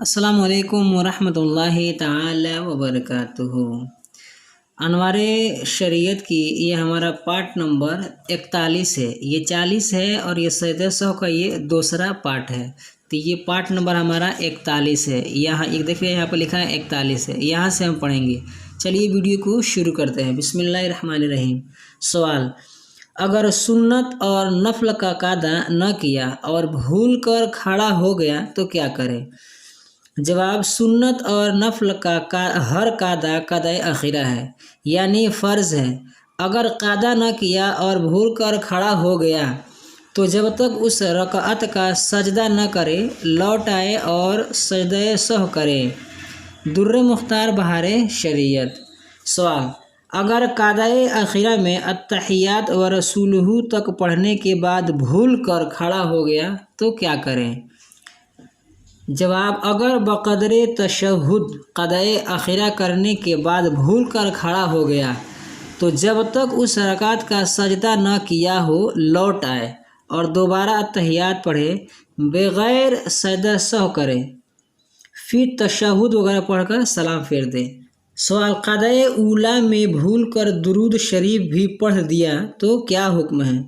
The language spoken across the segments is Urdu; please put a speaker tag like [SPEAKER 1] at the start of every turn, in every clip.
[SPEAKER 1] السلام علیکم ورحمۃ اللہ تعالی وبرکاتہ۔ انوار شریعت کی یہ ہمارا پارٹ نمبر 41 ہے، یہ 40 ہے اور یہ سجدہ سہو کا یہ دوسرا پارٹ ہے۔ تو یہ پارٹ نمبر ہمارا 41 ہے، یہاں ایک دیکھیے یہاں پہ لکھا ہے 41 ہے، یہاں سے ہم پڑھیں گے۔ چلیے ویڈیو کو شروع کرتے ہیں۔ بسم اللہ الرحمن الرحیم۔ سوال: اگر سنت اور نفل کا قاعدہ نہ کیا اور بھول کر کھڑا ہو گیا تو کیا کرے؟ جواب: سنت اور نفل کا ہر قاعدہ قاعدہ اخیرہ ہے، یعنی فرض ہے۔ اگر قاعدہ نہ کیا اور بھول کر کھڑا ہو گیا تو جب تک اس رکعت کا سجدہ نہ کرے لوٹ آئے اور سجدہ سہو کرے۔ در مختار بہار شریعت۔ سوال: اگر قاعدہ اخیرہ میں التحیات و رسولہ تک پڑھنے کے بعد بھول کر کھڑا ہو گیا تو کیا کریں؟ جواب: اگر بقدر تشہد قاعدہ اخیرہ کرنے کے بعد بھول کر کھڑا ہو گیا تو جب تک اس رکعت کا سجدہ نہ کیا ہو لوٹ آئے اور دوبارہ التحیات پڑھے، بغیر سجدہ سہو کرے، پھر تشہد وغیرہ پڑھ کر سلام پھیر دے۔ سوال: قاعدہ اولیٰ میں بھول کر درود شریف بھی پڑھ دیا تو کیا حکم ہے؟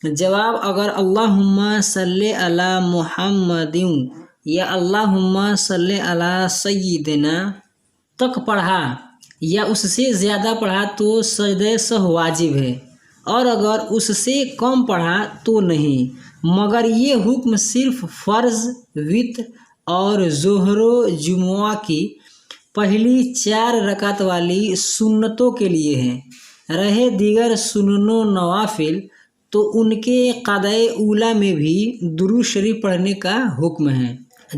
[SPEAKER 1] جواب: اگر اللہم صلی علی محمد یا اللہم صلی علی سیدنا تک پڑھا یا اس سے زیادہ پڑھا تو سجدہ سہو واجب ہے، اور اگر اس سے کم پڑھا تو نہیں، مگر یہ حکم صرف فرض، وتر اور ظہر و جمعہ کی پہلی 4 رکعت والی سنتوں کے لیے ہے۔ رہے دیگر سنن و نوافل تو ان کے قاعدہ اولیٰ میں بھی درود شریف پڑھنے کا حکم ہے۔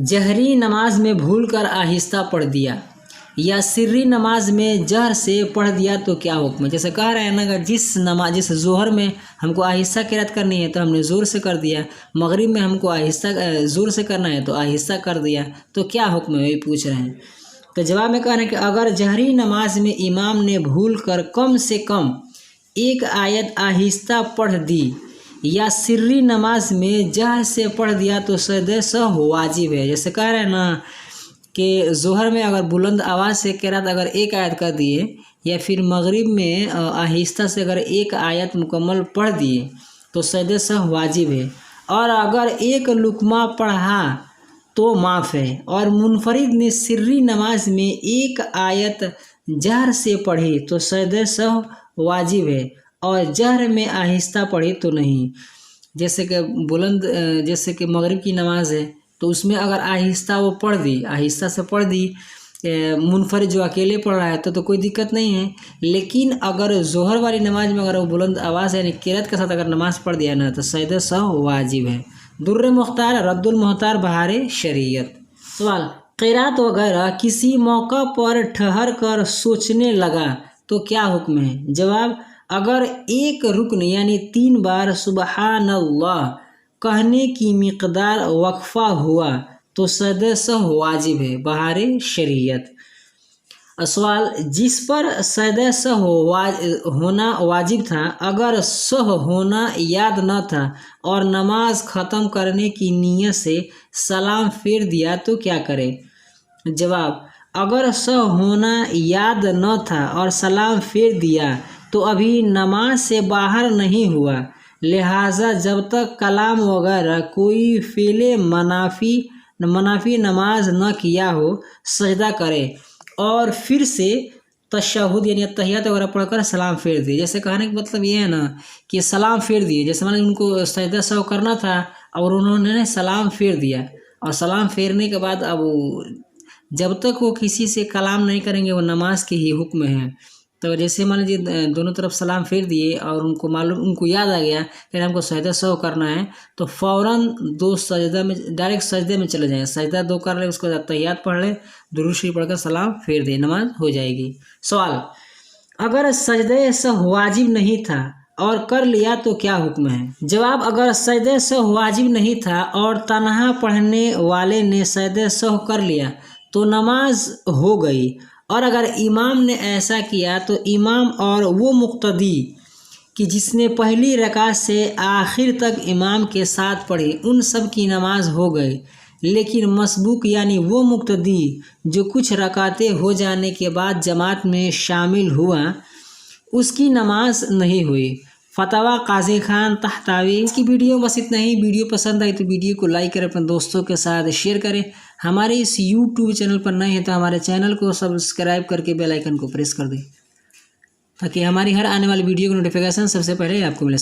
[SPEAKER 1] جہری نماز میں بھول کر آہستہ پڑھ دیا یا سری نماز میں جہر سے پڑھ دیا تو کیا حکم ہے؟ جیسے کہہ رہے ہیں نا کہ جس ظہر میں ہم کو آہستہ قرات کرنی ہے تو ہم نے زور سے کر دیا، مغرب میں ہم کو آہستہ زور سے کرنا ہے تو آہستہ کر دیا، تو کیا حکم ہے یہ پوچھ رہے ہیں۔ تو جواب میں کہہ رہے ہیں کہ اگر جہری نماز میں امام نے بھول کر کم سے کم 1 آیت آہستہ پڑھ دی یا سری نماز میں جہر سے پڑھ دیا تو سجدہ سہو واجب ہے۔ جیسے کہہ رہے ہیں نا کہ ظہر میں اگر بلند آواز سے قرات اگر 1 آیت کر دیے یا پھر مغرب میں آہستہ سے اگر 1 آیت مکمل پڑھ دیے تو سجدہ سہو واجب ہے، اور اگر 1 لقمہ پڑھا تو معاف ہے، اور منفرد نے سری نماز میں 1 آیت جہر سے پڑھی تو سجدہ سہو واجب ہے، اور جہر میں آہستہ پڑھی تو نہیں۔ جیسے کہ مغرب کی نماز ہے تو اس میں اگر آہستہ وہ پڑھ دی، آہستہ سے پڑھ دی، منفرد جو اکیلے پڑھ رہا ہے تو کوئی دقت نہیں ہے، لیکن اگر ظہر والی نماز میں اگر وہ بلند آواز یعنی قرات کے ساتھ اگر نماز پڑھ دیا نا تو سجدہ سہو واجب ہے۔ در مختار رد المختار بہار شریعت۔ سوال: قرات وغیرہ کسی موقع پر ٹھہر کر سوچنے لگا تو کیا حکم ہے؟ جواب: اگر ایک رکن یعنی 3 بار سبحان اللہ کہنے کی مقدار وقفہ ہوا تو سجدہ سہو واجب ہے۔ بہار شریعت۔ سوال: جس پر سجدہ سہو ہونا واجب تھا اگر سہو ہونا یاد نہ تھا اور نماز ختم کرنے کی نیت سے سلام پھیر دیا تو کیا کرے؟ جواب: اگر سہو ہونا یاد نہ تھا اور سلام پھیر دیا تو ابھی نماز سے باہر نہیں ہوا، لہٰذا جب تک کلام وغیرہ کوئی فعل منافی نماز نہ کیا ہو سجدہ کرے اور پھر سے تشہد یعنی التحیات وغیرہ پڑھ کر سلام پھیر دے۔ جیسے کہنے کا مطلب یہ ہے نا کہ سلام پھیر دیے، جیسے مان ان کو سجدہ سہو کرنا تھا اور انہوں نے سلام پھیر دیا، اور سلام پھیرنے کے بعد اب جب تک وہ کسی سے کلام نہیں کریں گے وہ نماز کے ہی حکم ہے۔ تو جیسے مان لیجیے دونوں طرف سلام پھیر دیے اور ان کو یاد آ گیا کہ ہم کو سجدہ سہو کرنا ہے تو فوراً ڈائریکٹ سجدے میں چلے جائیں، سجدہ 2 کر لے، اس کو تحیات پڑھ لے، درود شریف پڑھ کر سلام پھیر دے، نماز ہو جائے گی۔ سوال: اگر سجدہ سہو واجب نہیں تھا اور کر لیا تو کیا حکم ہے؟ جواب: اگر سجدہ سہو واجب نہیں تھا اور تنہا پڑھنے والے نے سجدہ سہو کر لیا تو نماز ہو گئی، اور اگر امام نے ایسا کیا تو امام اور وہ مقتدی کہ جس نے پہلی رکعت سے آخر تک امام کے ساتھ پڑھی ان سب کی نماز ہو گئی، لیکن مسبوق یعنی وہ مقتدی جو کچھ رکعتیں ہو جانے کے بعد جماعت میں شامل ہوا اس کی نماز نہیں ہوئی۔ فتویٰ قاضی خان تحتاوی۔ اس کی ویڈیو بس اتنا ہی۔ ویڈیو پسند آئی تو ویڈیو کو لائک کریں، اپنے دوستوں کے ساتھ شیئر کریں۔ ہمارے اس یوٹیوب چینل پر نئے ہیں تو ہمارے چینل کو سبسکرائب کر کے بیل آئیکن کو پریس کر دیں تاکہ ہماری ہر آنے والی ویڈیو کی نوٹیفیکیشن سب سے پہلے آپ کو ملے۔